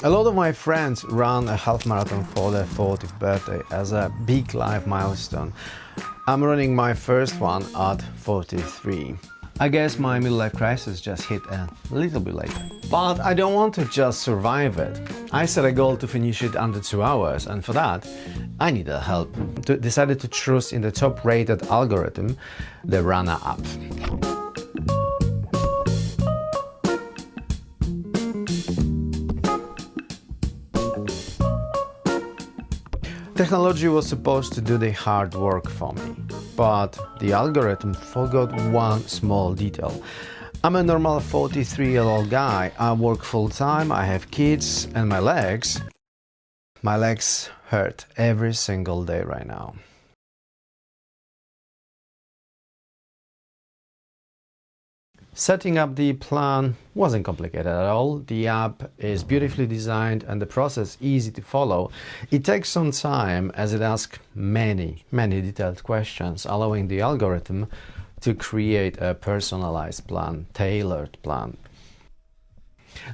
A lot of my friends run a half marathon for their 40th birthday as a big life milestone. I'm running my first one at 43. I guess my midlife crisis just hit a little bit later. But I don't want to just survive it. I set a goal to finish it under 2 hours, and for that, I needed help. Decided to choose in the top rated algorithm, the Runna app. Technology was supposed to do the hard work for me, but the algorithm forgot one small detail. I'm a normal 43-year-old guy. I work full-time, I have kids, and my legs hurt every single day right now. Setting up the plan wasn't complicated at all. The app is beautifully designed and the process easy to follow. It takes some time as it asks many detailed questions, allowing the algorithm to create a personalized plan, tailored plan.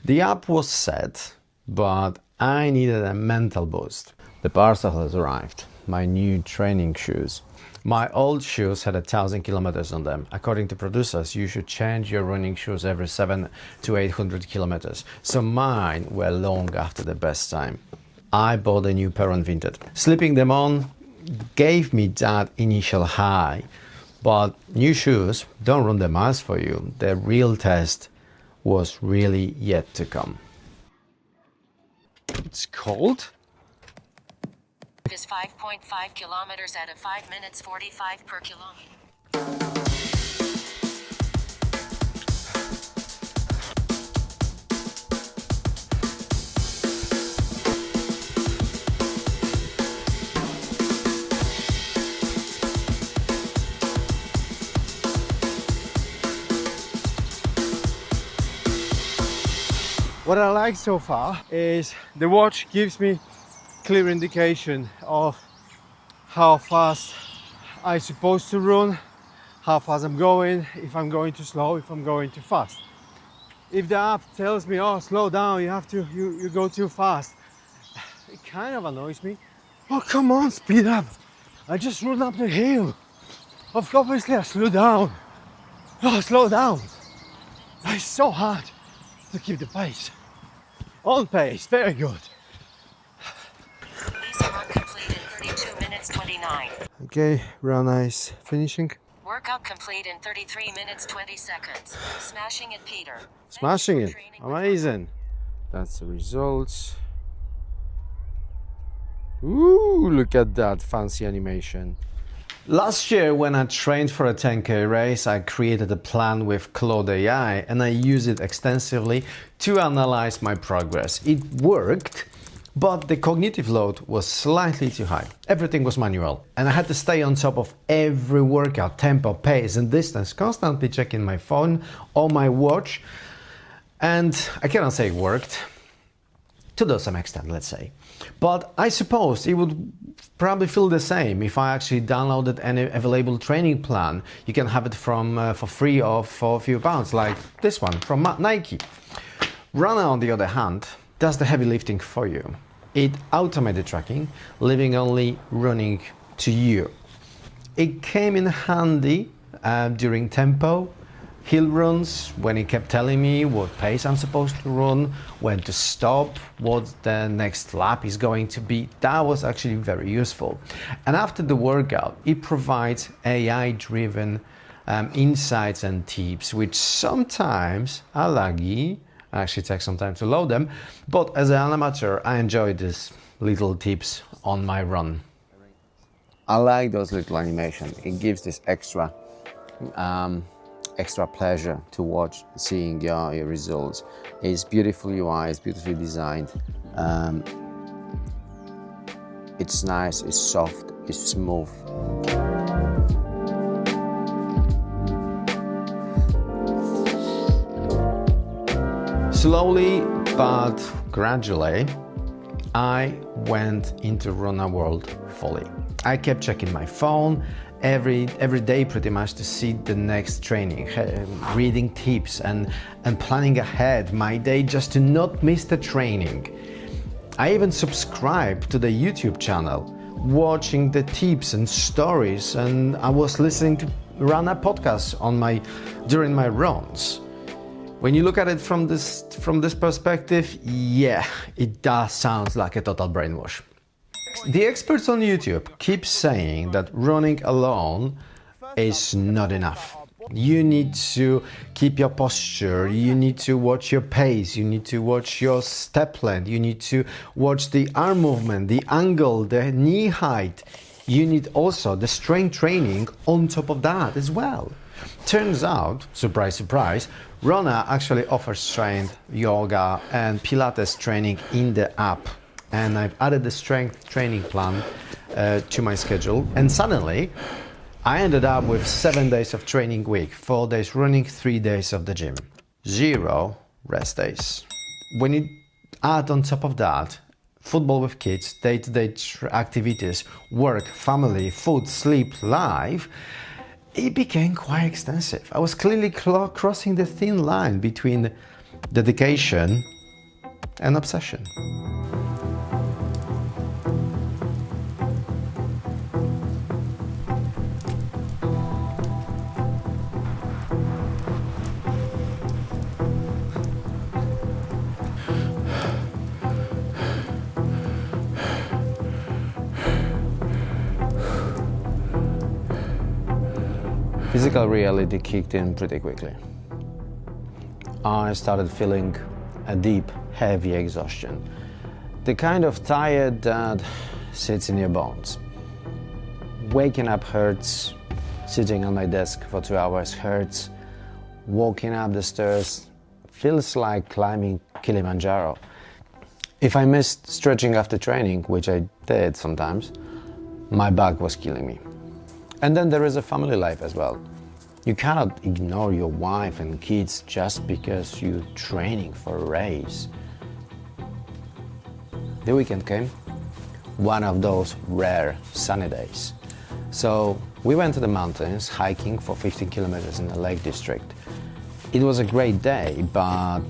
The app was set, but I needed a mental boost. The parcel has arrived, my new training shoes. My old shoes had 1,000 kilometers on them. According to producers, you should change your running shoes every 700 to 800 kilometers. So mine were long after the best time. I bought a new pair on Vinted. Slipping them on gave me that initial high. But new shoes don't run the miles for you. The real test was really yet to come. It's cold? Is 5.5 kilometers out of 5 minutes 45 per kilometer. What I like so far is the watch gives me clear indication of how fast I'm supposed to run, how fast I'm going, if I'm going too slow, if I'm going too fast. If the app tells me, oh, slow down, you go too fast, it kind of annoys me. Oh, come on, speed up. I just run up the hill. Obviously I slow down. Oh, slow down. It's so hard to keep the pace. On pace, very good. Run complete in 32 minutes 29. Okay, Runna is finishing. Workout complete in 33 minutes 20 seconds. Smashing it, Peter. Smashing it. Amazing. That's the results. Ooh, look at that fancy animation. Last year, when I trained for a 10K race, I created a plan with Claude AI and I used it extensively to analyze my progress. It worked, but the cognitive load was slightly too high. Everything was manual and I had to stay on top of every workout, tempo, pace and distance, constantly checking my phone or my watch. And I cannot say it worked, to some extent, let's say. But I suppose it would probably feel the same if I actually downloaded any available training plan. You can have it for free or for a few pounds, like this one from Nike. Runna, on the other hand, does the heavy lifting for you. It automated tracking, leaving only running to you. It came in handy during tempo, hill runs, when it kept telling me what pace I'm supposed to run, when to stop, what the next lap is going to be. That was actually very useful. And after the workout, it provides AI-driven insights and tips, which sometimes are laggy. Actually takes some time to load them, but as an amateur, I enjoy these little tips on my run. I like those little animations. It gives this extra pleasure to watch, seeing your results. It's beautifully UI, it's beautifully designed. It's nice, it's soft, it's smooth. Slowly but gradually, I went into Runna world fully. I kept checking my phone every day pretty much to see the next training, reading tips and planning ahead my day just to not miss the training. I even subscribed to the YouTube channel, watching the tips and stories, and I was listening to Runna podcasts during my runs. When you look at it from this perspective, yeah, it does sound like a total brainwash. The experts on YouTube keep saying that running alone is not enough. You need to keep your posture, you need to watch your pace, you need to watch your step length, you need to watch the arm movement, the angle, the knee height. You need also the strength training on top of that as well. Turns out, surprise, surprise, Runna actually offers strength, yoga and Pilates training in the app. And I've added the strength training plan to my schedule, and suddenly I ended up with 7 days of training week, 4 days running, 3 days of the gym, 0 rest days. When you add on top of that football with kids, day-to-day activities, work, family, food, sleep, life, it became quite extensive. I was clearly crossing the thin line between dedication and obsession. Physical reality kicked in pretty quickly. I started feeling a deep, heavy exhaustion. The kind of tired that sits in your bones. Waking up hurts, sitting on my desk for 2 hours hurts, walking up the stairs feels like climbing Kilimanjaro. If I missed stretching after training, which I did sometimes, my back was killing me. And then there is a family life as well. You cannot ignore your wife and kids just because you're training for a race. The weekend came, one of those rare sunny days. So we went to the mountains hiking for 15 kilometers in the Lake District. It was a great day, but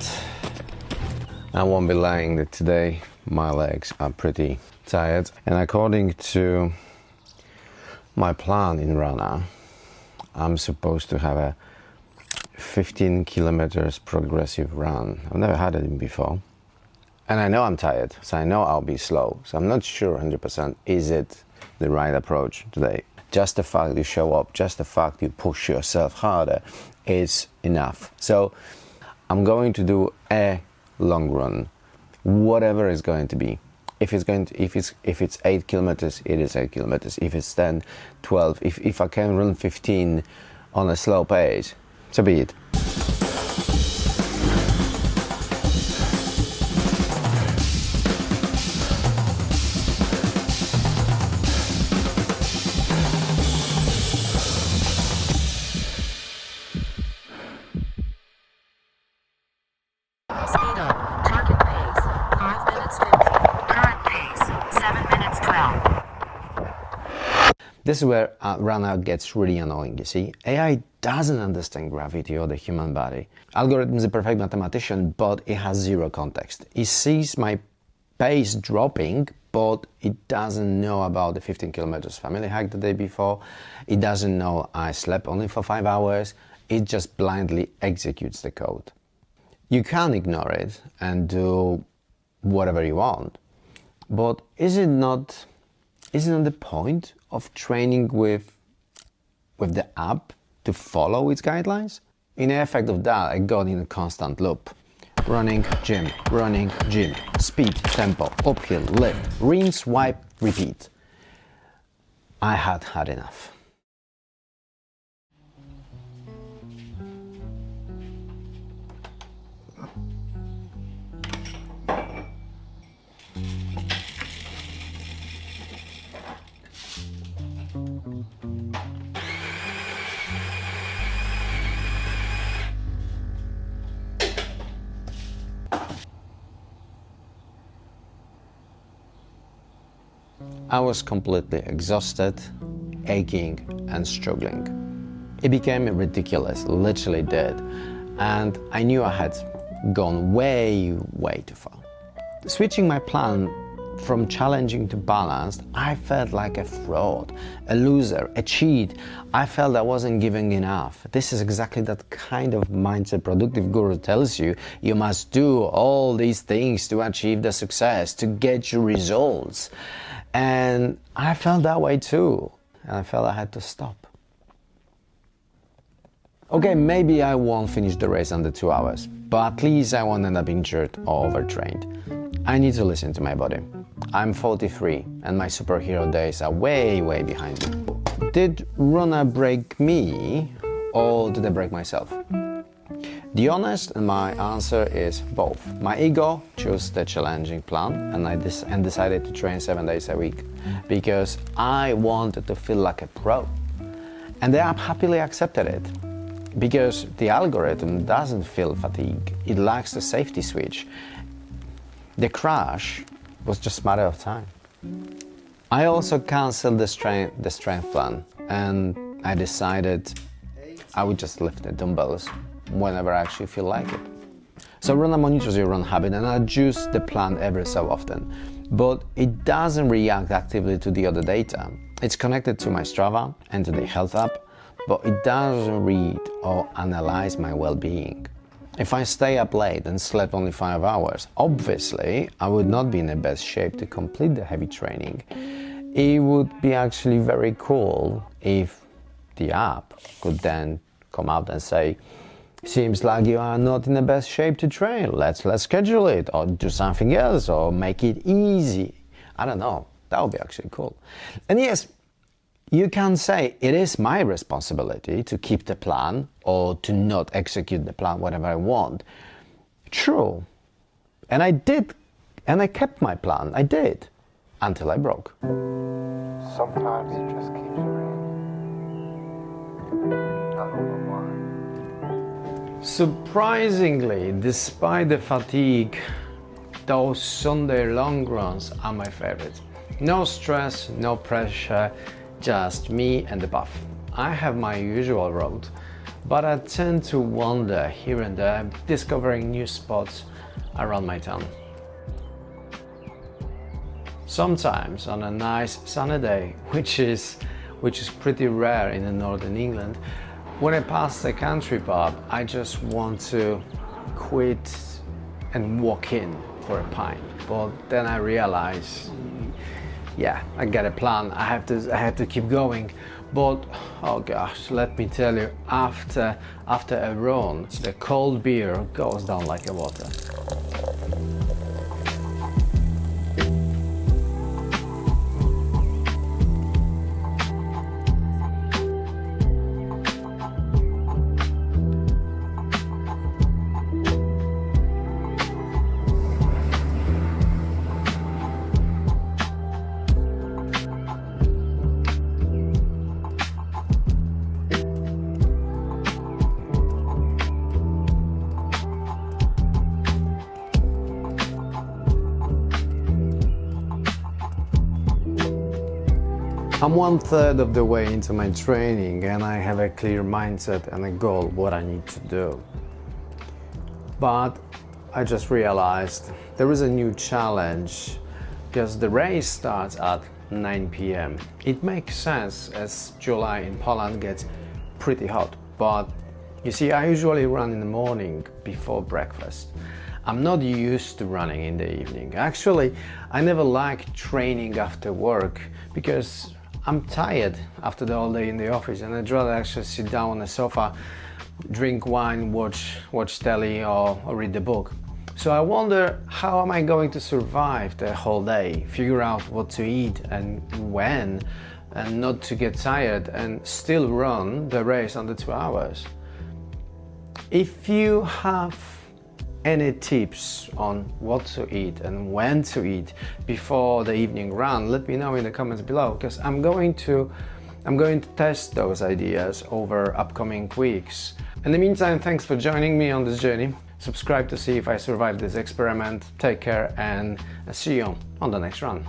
I won't be lying that today my legs are pretty tired. And according to my plan in Runna, I'm supposed to have a 15 kilometers progressive run. I've never had it before. And I know I'm tired, so I know I'll be slow. So I'm not sure 100% is it the right approach today. Just the fact you show up, just the fact you push yourself harder is enough. So I'm going to do a long run, whatever it's going to be. If it's 8 kilometers, it is 8 kilometers. If it's 10, 12, if I can run 15 on a slow pace, so be it. Speed up. Target pace 5 minutes 50. Current pace 7 minutes 12. This is where Runna gets really annoying, you see. AI doesn't understand gravity or the human body. Algorithm is a perfect mathematician, but it has zero context. It sees my pace dropping, but it doesn't know about the 15 kilometers family hike the day before. It doesn't know I slept only for 5 hours. It just blindly executes the code. You can ignore it and do whatever you want, but is it not the point of training with the app to follow its guidelines? In the effect of that, I got in a constant loop. Running, gym, speed, tempo, uphill, lift, rinse, wipe, repeat. I had enough. I was completely exhausted, aching and struggling. It became ridiculous, literally dead, and I knew I had gone way too far. Switching my plan from challenging to balanced, I felt like a fraud, a loser, a cheat. I felt I wasn't giving enough. This is exactly that kind of mindset productive guru tells you you must do all these things to achieve the success, to get your results. And I felt that way too. And I felt I had to stop. Okay, maybe I won't finish the race under 2 hours, but at least I won't end up injured or overtrained. I need to listen to my body. I'm 43 and my superhero days are way behind me. Did Runna break me or did I break myself? The honest and my answer is both. My ego chose the challenging plan and decided to train 7 days a week because I wanted to feel like a pro. And the app happily accepted it because the algorithm doesn't feel fatigue. It lacks the safety switch. The crash was just a matter of time. I also canceled the strength plan and I decided I would just lift the dumbbells whenever I actually feel like it. So Runna monitors your run habit and adjusts the plan every so often, but it doesn't react actively to the other data. It's connected to my Strava and to the health app, but it doesn't read or analyze my well-being. If I stay up late and slept only 5 hours, obviously I would not be in the best shape to complete the heavy training. It would be actually very cool if the app could then come out and say, seems like you are not in the best shape to train, let's schedule it or do something else or make it easy. I don't know, that would be actually cool. And yes, you can say it is my responsibility to keep the plan or to not execute the plan whatever I want. True. And I did, and I kept my plan. I did, until I broke. Sometimes it just keeps raining. I don't know why. Surprisingly, despite the fatigue, those Sunday long runs are my favorite. No stress, no pressure, just me and the path. I have my usual road, but I tend to wander here and there, discovering new spots around my town. Sometimes on a nice sunny day, which is pretty rare in the northern England, when I pass the country pub, I just want to quit and walk in for a pint. But then I realize, yeah, I got a plan. I have to keep going. But oh gosh, let me tell you, after a run, the cold beer goes down like a water. I'm 1/3 of the way into my training and I have a clear mindset and a goal what I need to do. But I just realized there is a new challenge because the race starts at 9 p.m. It makes sense as July in Poland gets pretty hot, but you see, I usually run in the morning before breakfast. I'm not used to running in the evening. Actually, I never liked training after work because I'm tired after the whole day in the office and I'd rather actually sit down on the sofa, drink wine, watch telly or read the book. So I wonder, how am I going to survive the whole day, figure out what to eat and when, and not to get tired and still run the race under 2 hours? If you have any tips on what to eat and when to eat before the evening run, let me know in the comments below, because I'm going to test those ideas over upcoming weeks. In the meantime, thanks for joining me on this journey. Subscribe to see if I survive this experiment. Take care and see you on the next run.